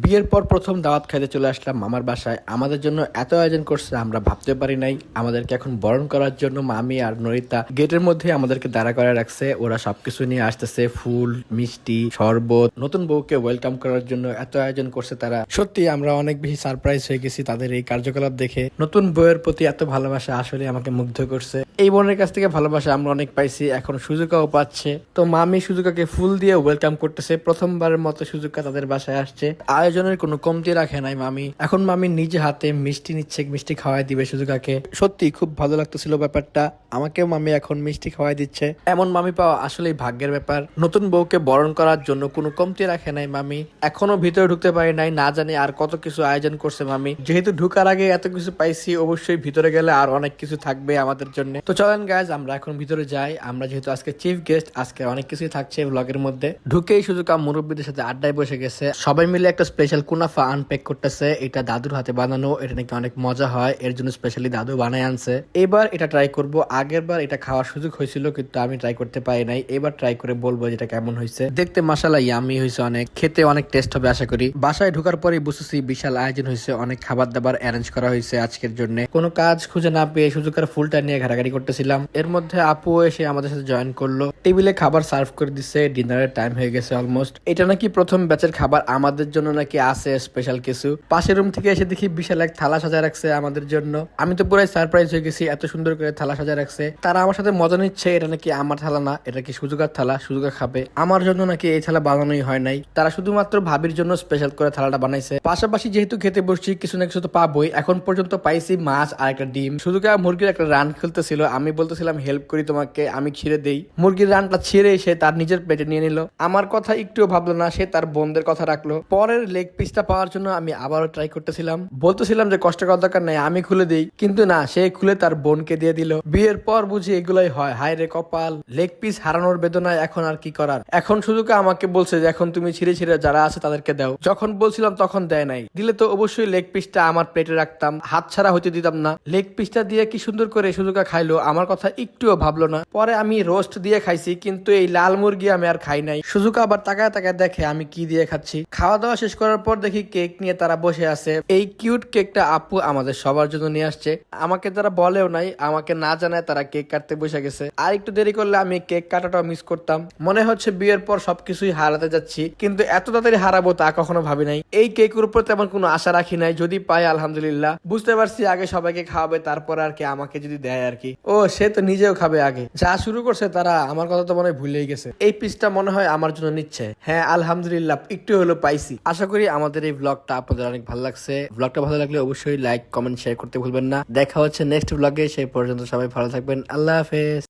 বিয়ের পর প্রথম দাওয়াত খাইতে চলে আসলাম মামার বাসায়। আমাদের জন্য এত আয়োজন করছে আমরা ভাবতে পারি নাই। আমাদেরকে এখন বরণ করার জন্য মামি আর নরিতা গেটের মধ্যে আমাদেরকে দাঁড়া করে রাখছে। ওরা সবকিছু নিয়ে আসতেছে, ফুল, মিষ্টি, শরবত। নতুন বউকে ওয়েলকাম করার জন্য এত আয়োজন করছে তারা। সত্যি আমরা অনেক বেশি সারপ্রাইজ হয়ে গেছি তাদের এই কার্যকলাপ দেখে। নতুন বউয়ের প্রতি এত ভালোবাসা আসলে আমাকে মুগ্ধ করছে। এই বোনের কাছ থেকে ভালোবাসা আমরা অনেক পাইছি, এখন সুজুকাও পাচ্ছে। তো মামি সুজুকাকে ফুল দিয়ে ওয়েলকাম করতেছে। প্রথমবারের মতো সুজুকা তাদের বাসায় আসছে। আয়োজনের কোনো কমতি রাখে নাই মামি। এখন মামি নিজে হাতে মিষ্টি নিচ্ছে, মিষ্টি খাওয়াই দিবে সুজুকাকে। সত্যি খুব ভালো লাগতেছিল ব্যাপারটা। আমাকেও মামি এখন মিষ্টি খাওয়াই দিচ্ছে। এমন মামি পাওয়া আসলেই ভাগ্যের ব্যাপার। নতুন বউকে বরণ করার জন্য কোনো কমতি রাখে নাই মামি। এখনো ভিতরে ঢুকতে পারি নাই, না জানি আর কত কিছু আয়োজন করছে মামি। যেহেতু ঢুকার আগে এত কিছু পাইছি, অবশ্যই ভিতরে গেলে আর অনেক কিছু থাকবে আমাদের জন্য। তো চলেন গাইজ আমরা এখন ভিতরে যাই। আমরা যেহেতু আজকে চিফ গেস্ট, আজকে অনেক কিছুই থাকছে ব্লগের মধ্যে। ঢুকেই সুজুকা মুরব্বীদের সাথে আড্ডায় বসে গেছে। সবাই মিলে একটা স্পেশাল কুনাফা আনপ্যাক করতেছে। এটা দাদুর হাতে বানানো, এটা নাকি অনেক মজা হয়, এর জন্য স্পেশালি দাদু বানায় আনছে। এবার এটা ট্রাই করব। আগের বার এটা খাওয়ার সুযোগ হয়েছিল কিন্তু আমি ট্রাই করতে পারি নাই। এবার ট্রাই করে বলবো যেটা কেমন হয়েছে। দেখতে মাশাআল্লাহ ইয়ামি হয়েছে অনেক, খেতে অনেক টেস্ট হবে আশা করি। বাসায় ঢোকার পরেই বুঝতেছি বিশাল আয়োজন হয়েছে, অনেক খাবার দাবার অ্যারেঞ্জ করা হয়েছে আজকের জন্য। কোনো কাজ খুঁজে না পেয়ে সুজুকার ফুলটা নিয়ে ঘাটাঘাটি করতেছিলাম। এর মধ্যে আপু এসে আমাদের সাথে জয়েন করলো। টেবিলে খাবার সার্ভ করে দিচ্ছে, ডিনারের টাইম হয়ে গেছে অলমোস্ট। এটা নাকি প্রথম ব্যাচের খাবার, আমাদের জন্য নাকি আছে স্পেশাল কিছু। পাশের রুম থেকে এসে দেখি বিশাল এক থালা সাজা রাখছে আমাদের জন্য। আমি তো পুরাই সারপ্রাইজ হয়ে গেছি, এত সুন্দর করে থালা সাজা রাখছে। তারা আমার সাথে মজা নিচ্ছে, এটা নাকি আমার থালা না, এটা কি সুজুকার থালা, সুজুকা খাবে। আমার জন্য নাকি এই থালা বানানোই হয় নাই, তারা শুধুমাত্র ভাবির জন্য স্পেশাল করে থালাটা বানাইছে। পাশাপাশি যেহেতু খেতে বসছি কিছু না কিছু তো পাবোই। এখন পর্যন্ত পাইছি মাছ আর একটা ডিম। সুজুকা মুরগির একটা রান খেলতেছিল, আমি বলতেছিলাম হেল্প করি তোমাকে, আমি ছিঁড়ে দেই। মুরগির রানটা ছিঁড়ে সে তার নিজের পেটে নিয়ে নিল। আমার কথা একটুও ভাবলো না, সে তার বোনদের কথা রাখলো। পরের লেগ পিসটা পাওয়ার জন্য আমি আবারও ট্রাই করতেছিলাম, বলতেছিলাম যে কষ্ট করার দরকার নাই, আমি খুলে দিই, কিন্তু না, সে খুলে তার বোনকে দিয়ে দিল। বিয়ের পর বুঝি এগুলাই হয়, হায় রে কপাল। লেগ পিস হারানোর বেদনায় এখন আর কি করার। এখন সুজুকা আমাকে বলছে যে এখন তুমি ছিঁড়ে ছিঁড়ে যারা আছে তাদেরকে দাও। যখন বলছিলাম তখন দেয় নাই, দিলে তো অবশ্যই লেগ পিসটা আমার প্লেটে রাখতাম, হাত ছাড়া হইতে দিতাম না। লেগ পিসটা দিয়ে কি সুন্দর করে সুজুকা খাইলো, আমার কথা একটুও ভাবলো না। পরে আমি রোস্ট দিয়ে খাইছি, কিন্তু এই লাল মুরগি আমি আর খাই নাই। সুজুকা আবার তাকায় তাকায় দেখে আমি কি দিয়ে খাচ্ছি। খাওয়া দাওয়া শেষ করার পর দেখি কেক নিয়ে তারা বসে আছে। এই কিউট কেকটা আপু আমাদের সবার জন্য নিয়ে আসছে। আমাকে তারা বলেও নাই, আমাকে না জানায় তারা কেক কাটতে বসে গেছে। আর একটু দেরি করলে আমি কেক কাটাটাও মিস করতাম। মনে হচ্ছে বিয়ের পর সবকিছুই হারাতে যাচ্ছি, কিন্তু এত তাড়াতাড়ি হারাবো তা কখনো ভাবি নাই। এই কেকের উপর তেমন কোনো আশা রাখি নাই, যদি পাই আলহামদুলিল্লাহ। বুঝতে পারছি আগে সবাইকে খাওয়াবে, তারপর আর কি আমাকে যদি দেয় আর কি। ও সে তো নিজেও খাবে আগে। যা শুরু করছে তারা, আমার কথা তো মনে হয় ভুলেই গেছে। এই পিসটা মনে হয় আমার জন্য নিচ্ছে। হ্যাঁ আলহামদুলিল্লাহ, একটু হলো পাইছি। আশা করি আমাদের এই ব্লগটা আপনাদের অনেক ভালো লাগছে। ব্লগটা ভালো লাগলে অবশ্যই লাইক, কমেন্ট, শেয়ার করতে ভুলবেন না। দেখা হচ্ছে নেক্সট ব্লগে, সেই পর্যন্ত সবাই ভালো থাকবেন। আল্লাহ হাফেজ।